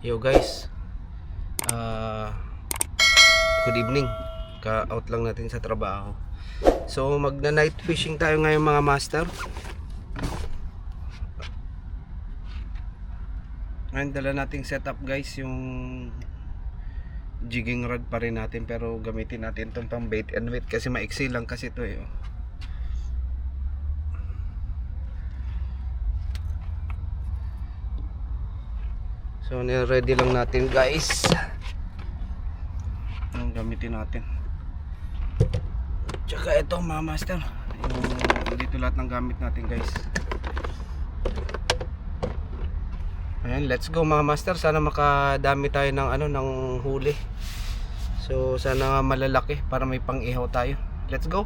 Yo guys, good evening. Ka-out lang natin sa trabaho. So magna-night fishing tayo ngayon mga master. Ngayon dala nating setup guys, yung jigging rod pa rin natin, pero gamitin natin itong pang bait and weight kasi maiksi lang kasi ito eh. So ni-ready lang natin guys. Ang gamitin natin. Tsaka ito mga master, yung dito lahat ng gamit natin guys. Ayan, let's go mga master. Sana makadami tayo ng ng huli. So sana malalaki para may pang-ihaw tayo. Let's go.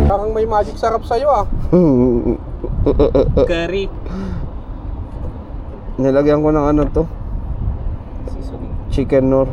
Parang may magic sarap sa'yo ah. Curry. Nilagyan ko ng to, chicken nor.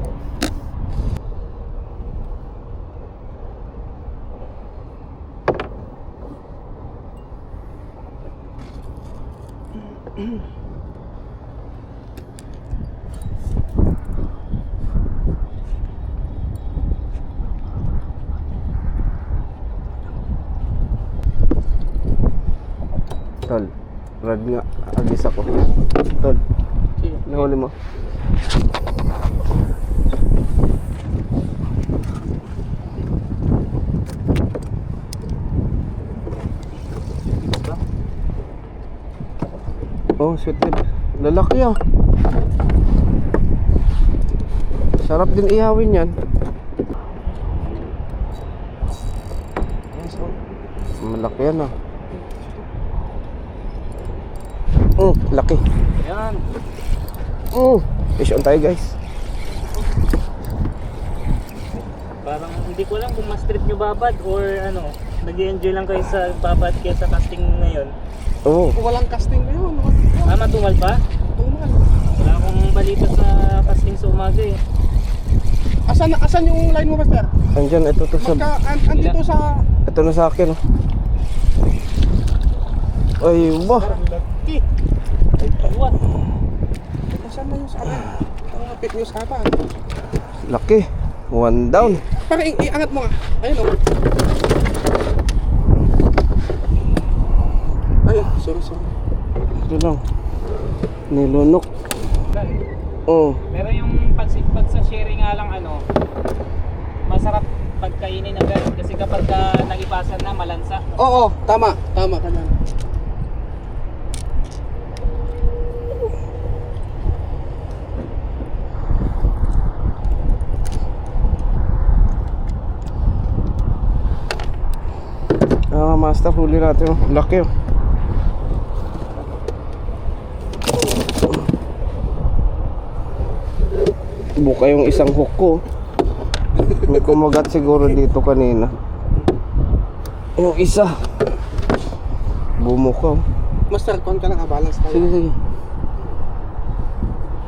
Tol, rad nga, agis ako. Tol, nahuli mo. Oh, sweet tip. Lalaki ah. Sarap din ihawin yan. Malaki yan ah. Laki. Ayan. Fish on tayo guys. Parang hindi ko lang kung mas trip nyo babad or nag-i-enjoy lang kayo sa babad kaya sa casting ngayon. Oo. Walang casting ngayon. Matumal pa? Tumal. Wala akong balita sa casting sa umaga eh. Asan yung line mo, Master? Andyan, ito to sa... Andito sa... Ito na sa akin oh. Ay, ba? Laki. What? Asan na yung sa akin? Ang fake news ata. Laki. One down. Parang iangat mo nga. Ayun o. Ayun, sorry. Ito lang. Nilunok. Oh. Pero yung pag sa sharing nga lang masarap pagkainin ng ganun kasi kapag nagipasan na malansa. Oo, tama ka dyan. Master, huli natin oh. Laki oh. Buka yung isang hook ko. May kumagat siguro dito kanina. Yung isa bumuka oh. Master, kuhan ka lang, balance tayo. Sige.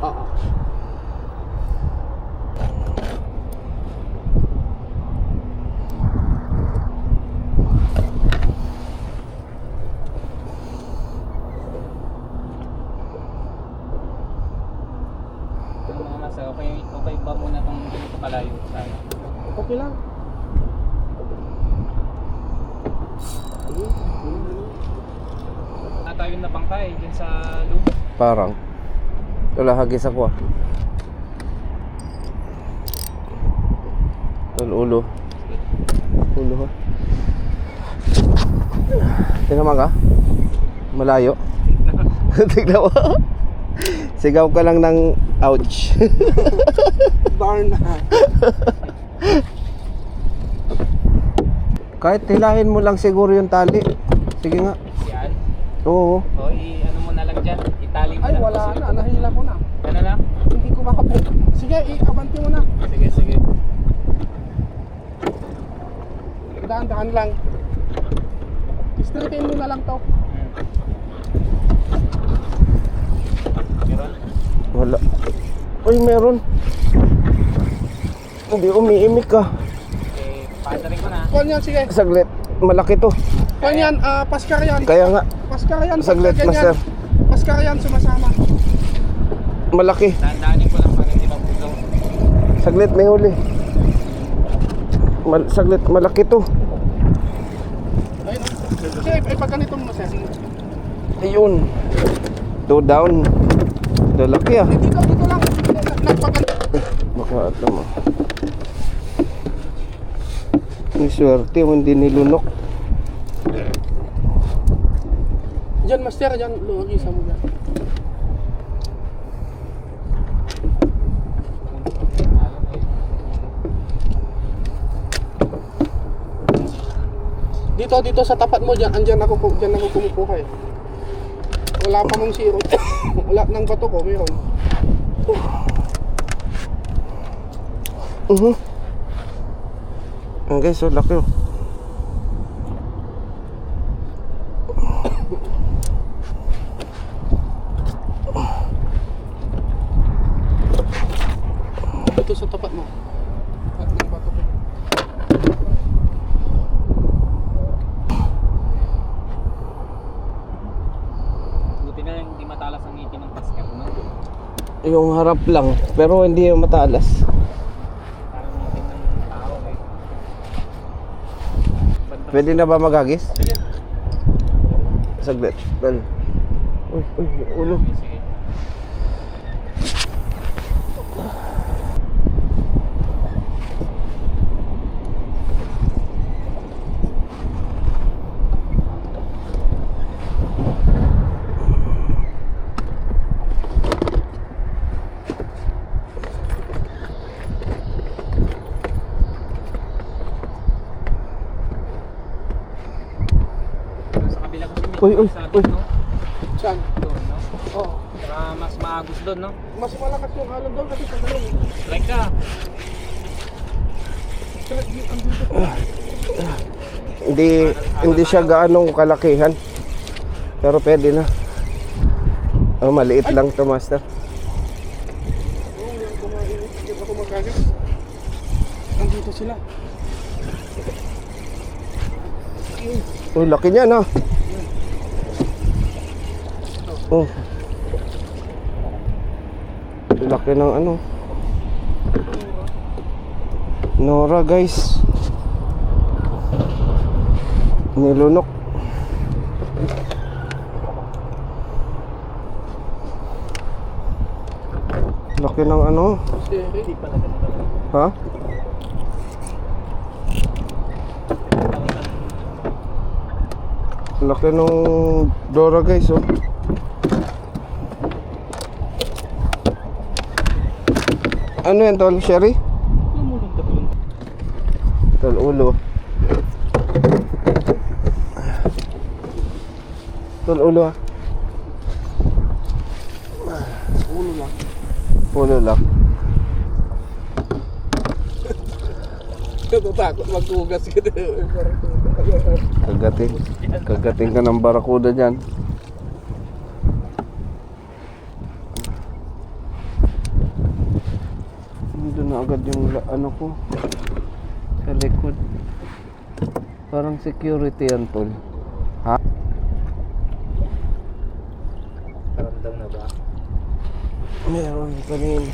Oo. Mga nasa okay ba muna itong ganito kalayo sa akin? Okay lang. Tayo na bangkay dyan sa loop. Parang wala, hagis ako ah. Ulo ha. Tingnan ka? Malayo. Tignan mo. Sigaw ka lang ng ouch. Darn na. Kahit hilahin mo lang siguro yung tali. Sige nga. Yan. Oo. O mo na lang dyan. Itali mo Ay, lang. wala na. Nahila ko na. Ano na? Hindi ko makapag. Sige, i-abanti mo na. Sige. Dahan-dahan lang. Straightin mo na lang to. Meron? Wala. Uy, meron. Hindi umiimik ka. Pasarin ko na. Kuhan yan, sige. Saglit. Malaki to. Kuhan yan, paskar yan. Kaya nga. Paskar yan. Saglit, pagka ganyan. master. Paskar yan, sumasama. Malaki. Dandaanin ko lang para hindi mabugaw. Saglit, may huli. Saglit, malaki to. Ayun, sige, pag ganito mo, sir. Ayun. Two down. Lalaki ah. Dito lang. Nagpaganito. Baka ito mo. Ang swerte kung hindi nilunok. Diyan, master, diyan. Luwagi sa mo dyan. Dito sa tapat mo dyan, andyan ako kumukuha eh. Wala pa mong zero. Wala ng bato ko, mayroon. Ang guys, so laki oh. Dito sa tapat mo. At ng bato ko. Buti na lang hindi matalas ang ngipin ng pasker, no? Yung harap lang, pero hindi yung matalas. Parang ngipin ng tao eh. Pwede na ba maghagis? Sige. Saglit. Dal. Uy, ulo. Sige. Sa kabila kasi may Uy, sabit, no? Saan? Doon, no? Oo. Saka mas maagos doon, no? Mas malakas yung alon doon kasi sa galon. Strike ka. Hindi siya gaanong kalakihan. Pero pwede na. Oh, maliit lang to, master. Oo, yan kumain. Hindi ako magkagas. Andito sila. Oh, laki niya na. Oh. Laki ng ano. Nora, guys. Nilunok. Laki ng ano. Sige. Ha? Laki nung Dora, guys, oh. Ano yan, tol? Sherry? Tol, ulo. Tol, ulo, ah. Ulo lang. Ulo lang. Natatakot magkugas ka doon. Kagating ka ng barakuda dyan. Doon na agad yung ano ko sa likod. Parang security yan, tol. Ha? Ramdam na ba? Meron kanina.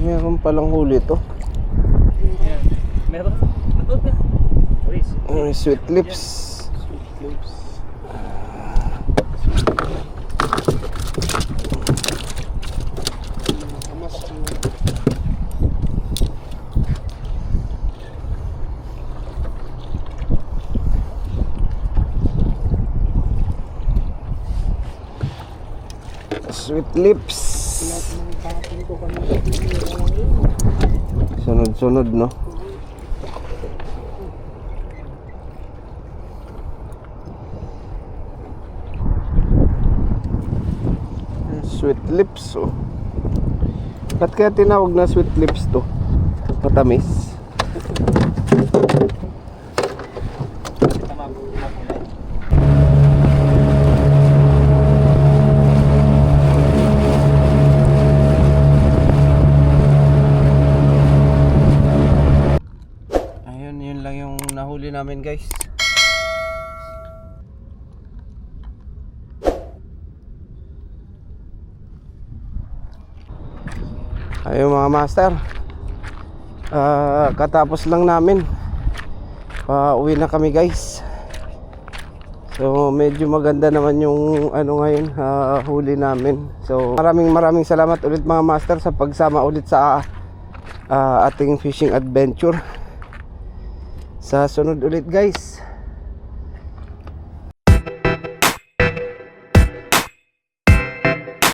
Meron palang huli to. Ayan. Meron. Meron na. Sweet lips. Sweet lips. Sunod-sunod, no? Sweet lips, oh. Ba't kaya tinawag na sweet lips to? Matamis. Ayun, yun lang yung nahuli namin, guys. Ayun mga master, katapos lang namin, uwi na kami guys. So medyo maganda naman yung ano ngayon, huli namin. So maraming salamat ulit mga master sa pagsama ulit sa ating fishing adventure. Sa sunod ulit guys.